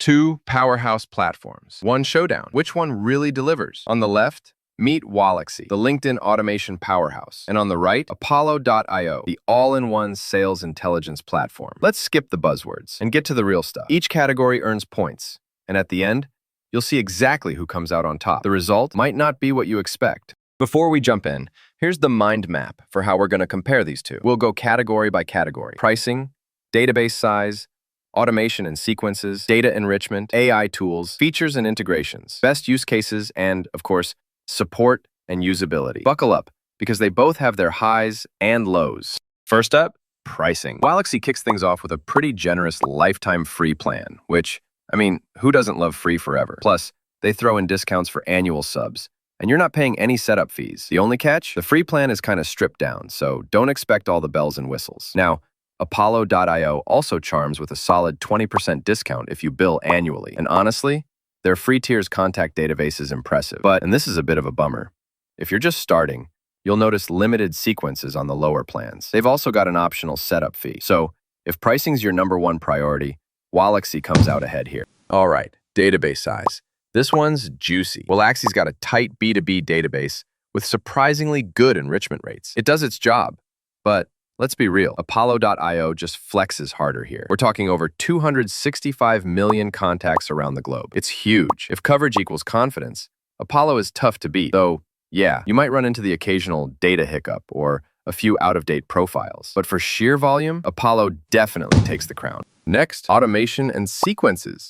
Two powerhouse platforms. One showdown. Which one really delivers? On the left, meet Waalaxy, the LinkedIn automation powerhouse. And on the right, Apollo.io, the all-in-one sales intelligence platform. Let's skip the buzzwords and get to the real stuff. Each category earns points, and at the end, you'll see exactly who comes out on top. The result might not be what you expect. Before we jump in, here's the mind map for how we're going to compare these two. We'll go category by category. Pricing, database size, automation and sequences, data enrichment, AI tools, features and integrations, best use cases, and, of course, support and usability. Buckle up, because they both have their highs and lows. First up, pricing. Waalaxy kicks things off with a pretty generous lifetime free plan, which, I mean, who doesn't love free forever? Plus, they throw in discounts for annual subs, and you're not paying any setup fees. The only catch? The free plan is kind of stripped down, so don't expect all the bells and whistles. Now, Apollo.io also charms with a solid 20% discount if you bill annually. And honestly, their free tier's contact database is impressive. But, and this is a bit of a bummer, if you're just starting, you'll notice limited sequences on the lower plans. They've also got an optional setup fee. So, if pricing's your #1 priority, Waalaxy comes out ahead here. All right, database size. This one's juicy. Waalaxy's got a tight B2B database with surprisingly good enrichment rates. It does its job, but let's be real, Apollo.io just flexes harder here. We're talking over 265 million contacts around the globe. It's huge. If coverage equals confidence, Apollo is tough to beat. Though, yeah, you might run into the occasional data hiccup or a few out-of-date profiles. But for sheer volume, Apollo definitely takes the crown. Next, automation and sequences.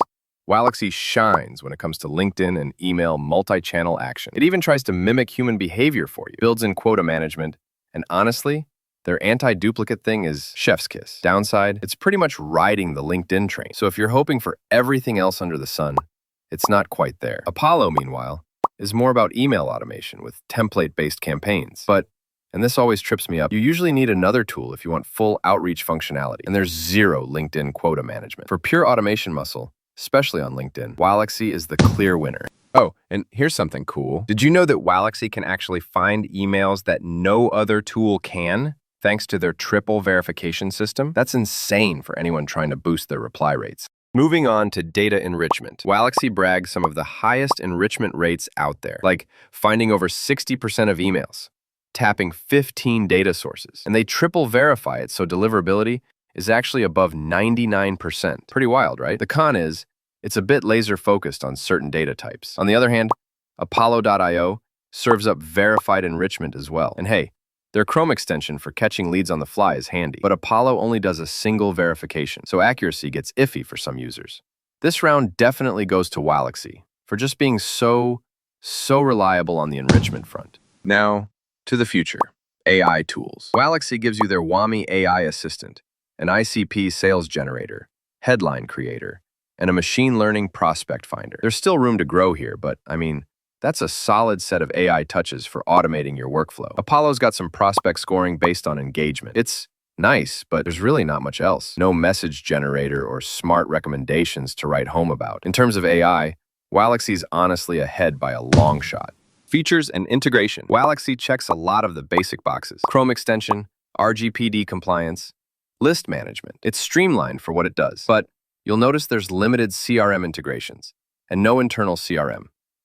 Waalaxy shines when it comes to LinkedIn and email multi-channel action. It even tries to mimic human behavior for you, builds in quota management, and honestly, their anti-duplicate thing is chef's kiss. Downside, it's pretty much riding the LinkedIn train. So if you're hoping for everything else under the sun, it's not quite there. Apollo, meanwhile, is more about email automation with template-based campaigns. But, and this always trips me up, you usually need another tool if you want full outreach functionality, and there's zero LinkedIn quota management. For pure automation muscle, especially on LinkedIn, Waalaxy is the clear winner. Oh, and here's something cool. Did you know that Waalaxy can actually find emails that no other tool can, thanks to their triple verification system? That's insane for anyone trying to boost their reply rates. Moving on to data enrichment. Waalaxy brags some of the highest enrichment rates out there, like finding over 60% of emails, tapping 15 data sources, and they triple verify it so deliverability is actually above 99%. Pretty wild, right? The con is, it's a bit laser-focused on certain data types. On the other hand, Apollo.io serves up verified enrichment as well. And hey, their Chrome extension for catching leads on the fly is handy, but Apollo only does a single verification, so accuracy gets iffy for some users. This round definitely goes to Waalaxy for just being so reliable on the enrichment front. Now, to the future. AI tools. Waalaxy gives you their WAMI AI assistant, an ICP sales generator, headline creator, and a machine learning prospect finder. There's still room to grow here, but I mean, that's a solid set of AI touches for automating your workflow. Apollo's got some prospect scoring based on engagement. It's nice, but there's really not much else. No message generator or smart recommendations to write home about. In terms of AI, Waalaxy's honestly ahead by a long shot. Features and integration. Waalaxy checks a lot of the basic boxes. Chrome extension, RGPD compliance, list management. It's streamlined for what it does, but you'll notice there's limited CRM integrations and no internal CRM,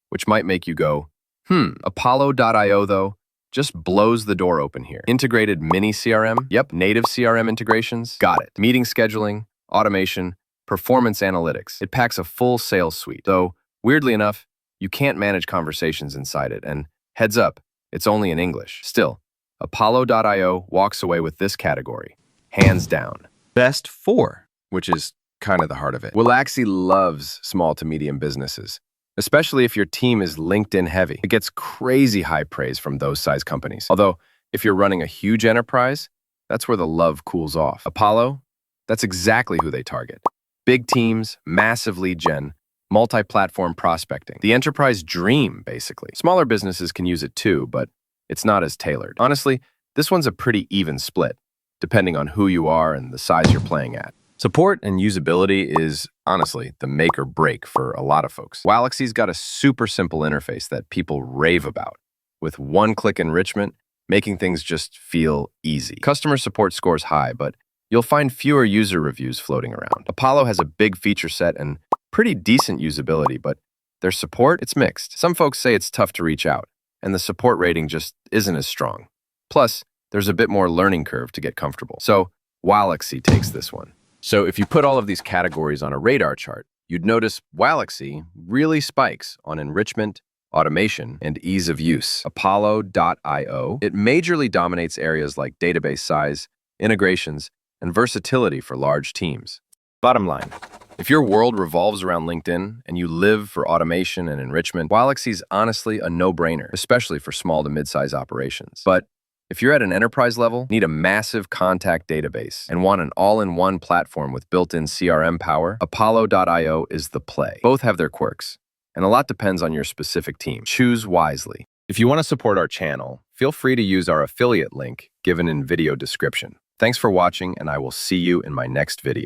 which might make you go, Apollo.io, though, just blows the door open here. Integrated mini CRM? Yep, native CRM integrations? Got it. Meeting scheduling, automation, performance analytics. It packs a full sales suite, though, weirdly enough, you can't manage conversations inside it, and heads up, it's only in English. Still, Apollo.io walks away with this category, hands down. Best 4, which is kind of the heart of it. Waalaxy loves small to medium businesses, especially if your team is LinkedIn heavy. It gets crazy high praise from those size companies. Although, if you're running a huge enterprise, that's where the love cools off. Apollo, that's exactly who they target. Big teams, massive lead gen, multi-platform prospecting. The enterprise dream, basically. Smaller businesses can use it too, but it's not as tailored. Honestly, this one's a pretty even split, depending on who you are and the size you're playing at. Support and usability is, honestly, the make or break for a lot of folks. Waalaxy's got a super simple interface that people rave about, with one-click enrichment, making things just feel easy. Customer support scores high, but you'll find fewer user reviews floating around. Apollo has a big feature set and pretty decent usability, but their support, it's mixed. Some folks say it's tough to reach out, and the support rating just isn't as strong. Plus, there's a bit more learning curve to get comfortable. So, Waalaxy takes this one. So if you put all of these categories on a radar chart, you'd notice Waalaxy really spikes on enrichment, automation, and ease of use. Apollo.io, it majorly dominates areas like database size, integrations, and versatility for large teams. Bottom line, if your world revolves around LinkedIn and you live for automation and enrichment, Waalaxy's honestly a no-brainer, especially for small to mid-size operations. But if you're at an enterprise level, need a massive contact database, and want an all-in-one platform with built-in CRM power, Apollo.io is the play. Both have their quirks, and a lot depends on your specific team. Choose wisely. If you want to support our channel, feel free to use our affiliate link given in video description. Thanks for watching, and I will see you in my next video.